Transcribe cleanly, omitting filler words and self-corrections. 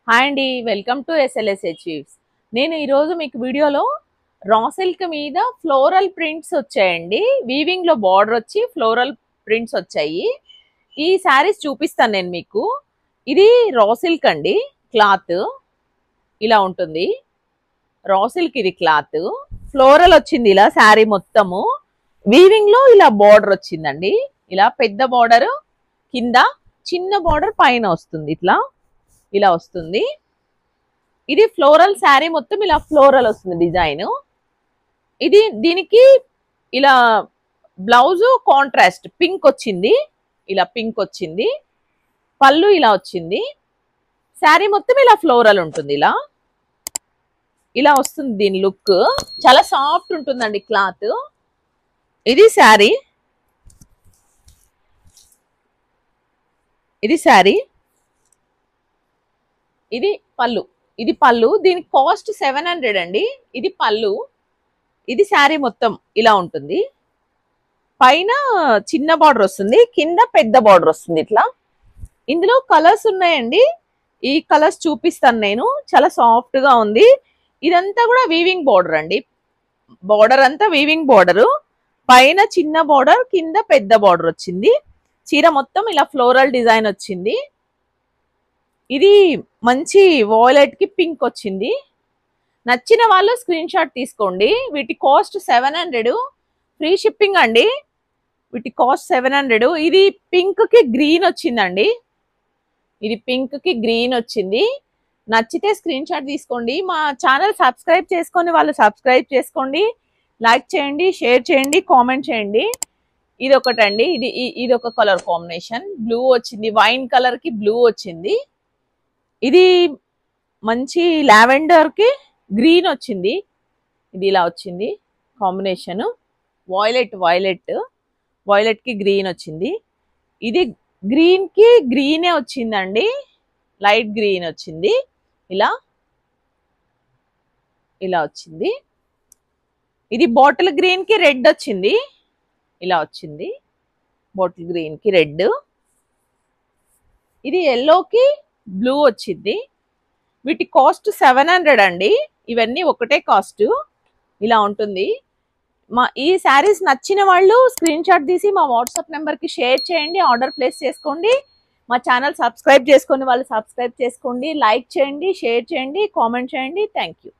Hi అండి, welcome to SLS achieves. నేను ఈరోజు మీకు వీడియోలో రా సిల్క్ మీద ఫ్లోరల్ ప్రింట్స్ వచ్చాయండి. వీవింగ్లో బార్డర్ వచ్చి ఫ్లోరల్ ప్రింట్స్ వచ్చాయి. ఈ శారీస్ చూపిస్తాను నేను మీకు. ఇది రా సిల్క్ అండి, క్లాత్ ఇలా ఉంటుంది. రా సిల్క్ ఇది క్లాత్, ఫ్లోరల్ వచ్చింది ఇలా శారీ మొత్తము. వీవింగ్లో ఇలా బార్డర్ వచ్చిందండి. ఇలా పెద్ద బార్డర్ కింద, చిన్న బార్డర్ పైన వస్తుంది. ఇట్లా ఇలా వస్తుంది. ఇది ఫ్లోరల్ శారీ మొత్తం ఇలా ఫ్లోరల్ వస్తుంది డిజైన్. ఇది దీనికి ఇలా బ్లౌజ్ కాంట్రాస్ట్ పింక్ వచ్చింది, ఇలా పింక్ వచ్చింది. పళ్ళు ఇలా వచ్చింది. శారీ మొత్తం ఇలా ఫ్లోరల్ ఉంటుంది. ఇలా ఇలా వస్తుంది దీని లుక్. చాలా సాఫ్ట్ ఉంటుందండి క్లాత్. ఇది శారీ, ఇది శారీ, ఇది పళ్ళు. ఇది పళ్ళు, దీనికి కాస్ట్ 700 అండి. ఇది పళ్ళు, ఇది శారీ మొత్తం ఇలా ఉంటుంది. పైన చిన్న బార్డర్ వస్తుంది, కింద పెద్ద బార్డర్ వస్తుంది. ఇట్లా ఇందులో కలర్స్ ఉన్నాయండి. ఈ కలర్స్ చూపిస్తాను నేను. చాలా సాఫ్ట్ గా ఉంది. ఇదంతా కూడా వీవింగ్ బార్డర్ అండి. బార్డర్ అంతా వీవింగ్ బార్డర్, పైన చిన్న బార్డర్, కింద పెద్ద బార్డర్ వచ్చింది. చీర మొత్తం ఇలా ఫ్లోరల్ డిజైన్ వచ్చింది. ఇది మంచి వాయిలెట్ కి పింక్ వచ్చింది. నచ్చిన వాళ్ళు స్క్రీన్ షాట్ తీసుకోండి. వీటి కాస్ట్ 700, ఫ్రీ షిప్పింగ్ అండి. వీటి కాస్ట్ 700. ఇది పింక్ కి గ్రీన్ వచ్చిందండి. ఇది పింక్ కి గ్రీన్ వచ్చింది. నచ్చితే స్క్రీన్ షాట్ తీసుకోండి. మా ఛానల్ సబ్స్క్రైబ్ చేసుకొని వాళ్ళు సబ్స్క్రైబ్ చేసుకోండి. లైక్ చేయండి, షేర్ చేయండి, కామెంట్ చేయండి. ఇది ఒకటండి. ఇది ఒక కలర్ కాంబినేషన్, బ్లూ వచ్చింది. వైన్ కలర్ కి బ్లూ వచ్చింది. ఇది మంచి లావెండర్ కి గ్రీన్ వచ్చింది. ఇది ఇలా వచ్చింది కాంబినేషన్. వైలెట్ కి గ్రీన్ వచ్చింది. ఇది గ్రీన్ కి గ్రీనే వచ్చిందండి, లైట్ గ్రీన్ వచ్చింది. ఇలా ఇలా వచ్చింది. ఇది బాటిల్ గ్రీన్ కి రెడ్ వచ్చింది. ఇలా వచ్చింది బాటిల్ గ్రీన్ కి రెడ్. ఇది ఎల్లోకి బ్లూ వచ్చింది. వీటి కాస్ట్ 700 అండి. ఇవన్నీ ఒకటే కాస్ట్. ఇలా ఉంటుంది. ఈ శారీస్ నచ్చిన వాళ్ళు స్క్రీన్ షాట్ తీసి మా వాట్సాప్ నెంబర్కి షేర్ చేయండి, ఆర్డర్ ప్లేస్ చేసుకోండి. మా ఛానల్ సబ్స్క్రైబ్ చేసుకొని వాళ్ళు సబ్స్క్రైబ్ చేసుకోండి. లైక్ చేయండి, షేర్ చేయండి, కామెంట్ చేయండి. Thank you.